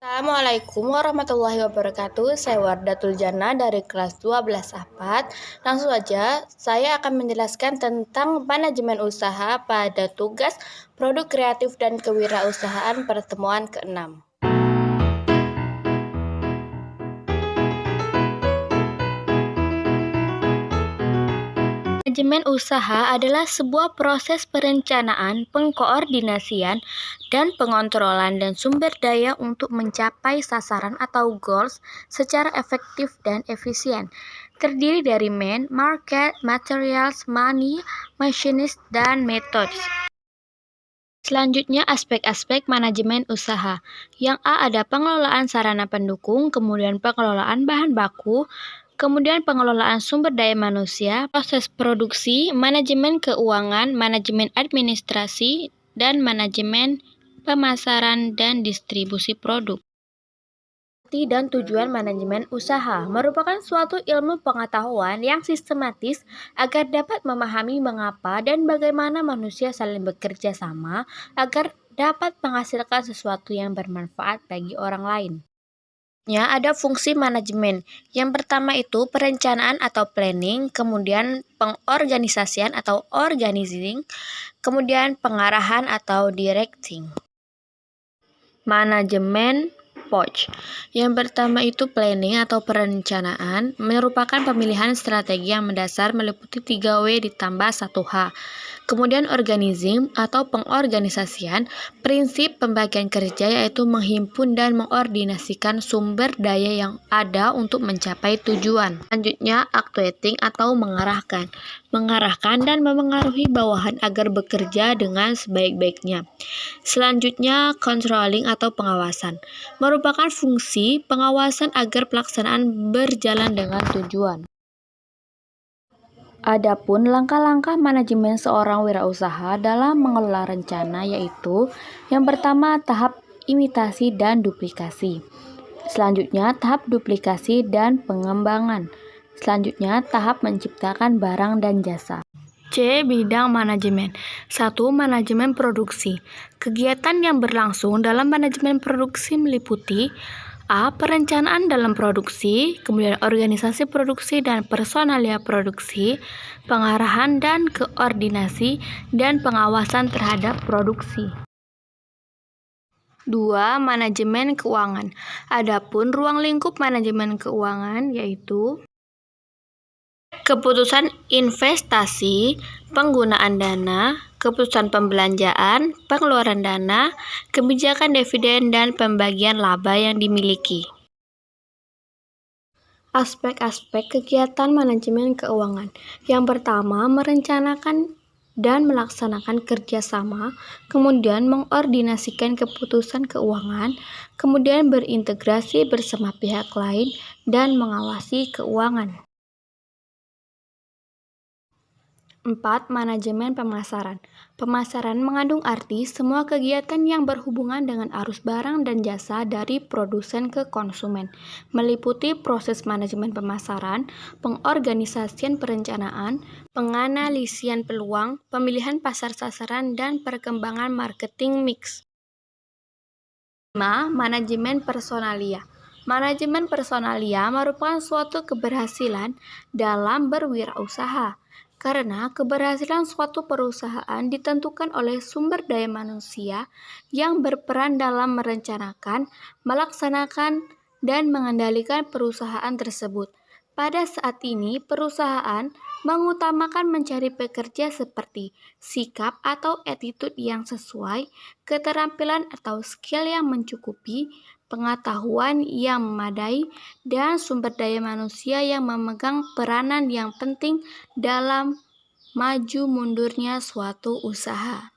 Assalamualaikum warahmatullahi wabarakatuh. Saya Wardatul Jannah dari kelas 12 APAT. Langsung saja, saya akan menjelaskan tentang manajemen usaha pada tugas produk kreatif dan kewirausahaan pertemuan ke-6. Manajemen usaha adalah sebuah proses perencanaan, pengkoordinasian, dan pengontrolan dan sumber daya untuk mencapai sasaran atau goals secara efektif dan efisien. Terdiri dari man, market, materials, money, machines, dan methods. Selanjutnya, aspek-aspek manajemen usaha. Yang A ada pengelolaan sarana pendukung, kemudian pengelolaan bahan baku, kemudian pengelolaan sumber daya manusia, proses produksi, manajemen keuangan, manajemen administrasi, dan manajemen pemasaran dan distribusi produk. Arti dan tujuan manajemen usaha merupakan suatu ilmu pengetahuan yang sistematis agar dapat memahami mengapa dan bagaimana manusia saling bekerja sama agar dapat menghasilkan sesuatu yang bermanfaat bagi orang lain. Ada fungsi manajemen. Yang pertama itu perencanaan atau planning, kemudian pengorganisasian atau organizing, kemudian pengarahan atau directing. Manajemen POC. Yang pertama itu planning atau perencanaan, merupakan pemilihan strategi yang mendasar meliputi 3W ditambah 1H. Kemudian organizing atau pengorganisasian, prinsip pembagian kerja yaitu menghimpun dan mengordinasikan sumber daya yang ada untuk mencapai tujuan. Selanjutnya actuating atau mengarahkan dan memengaruhi bawahan agar bekerja dengan sebaik-baiknya. Selanjutnya controlling atau pengawasan, merupakan fungsi pengawasan agar pelaksanaan berjalan dengan tujuan. Adapun langkah-langkah manajemen seorang wirausaha dalam mengelola rencana yaitu yang pertama tahap imitasi dan duplikasi. Selanjutnya tahap duplikasi dan pengembangan. Selanjutnya tahap menciptakan barang dan jasa. C. Bidang manajemen. 1. Manajemen produksi. Kegiatan yang berlangsung dalam manajemen produksi meliputi A. Perencanaan dalam produksi, kemudian organisasi produksi dan personalia produksi, pengarahan dan koordinasi, dan pengawasan terhadap produksi. 2. Manajemen keuangan. Adapun ruang lingkup manajemen keuangan yaitu keputusan investasi, penggunaan dana, keputusan pembelanjaan, pengeluaran dana, kebijakan dividen, dan pembagian laba yang dimiliki. Aspek-aspek kegiatan manajemen keuangan. Yang pertama, merencanakan dan melaksanakan kerjasama, kemudian mengordinasikan keputusan keuangan, kemudian berintegrasi bersama pihak lain, dan mengawasi keuangan. 4. Manajemen pemasaran. Pemasaran mengandung arti semua kegiatan yang berhubungan dengan arus barang dan jasa dari produsen ke konsumen, meliputi proses manajemen pemasaran, pengorganisasian perencanaan, penganalisian peluang, pemilihan pasar sasaran, dan perkembangan marketing mix. 5. Manajemen personalia. Manajemen personalia merupakan suatu keberhasilan dalam berwirausaha. Karena keberhasilan suatu perusahaan ditentukan oleh sumber daya manusia yang berperan dalam merencanakan, melaksanakan, dan mengendalikan perusahaan tersebut. Pada saat ini, perusahaan mengutamakan mencari pekerja seperti sikap atau attitude yang sesuai, keterampilan atau skill yang mencukupi, pengetahuan yang memadai, dan sumber daya manusia yang memegang peranan yang penting dalam maju mundurnya suatu usaha.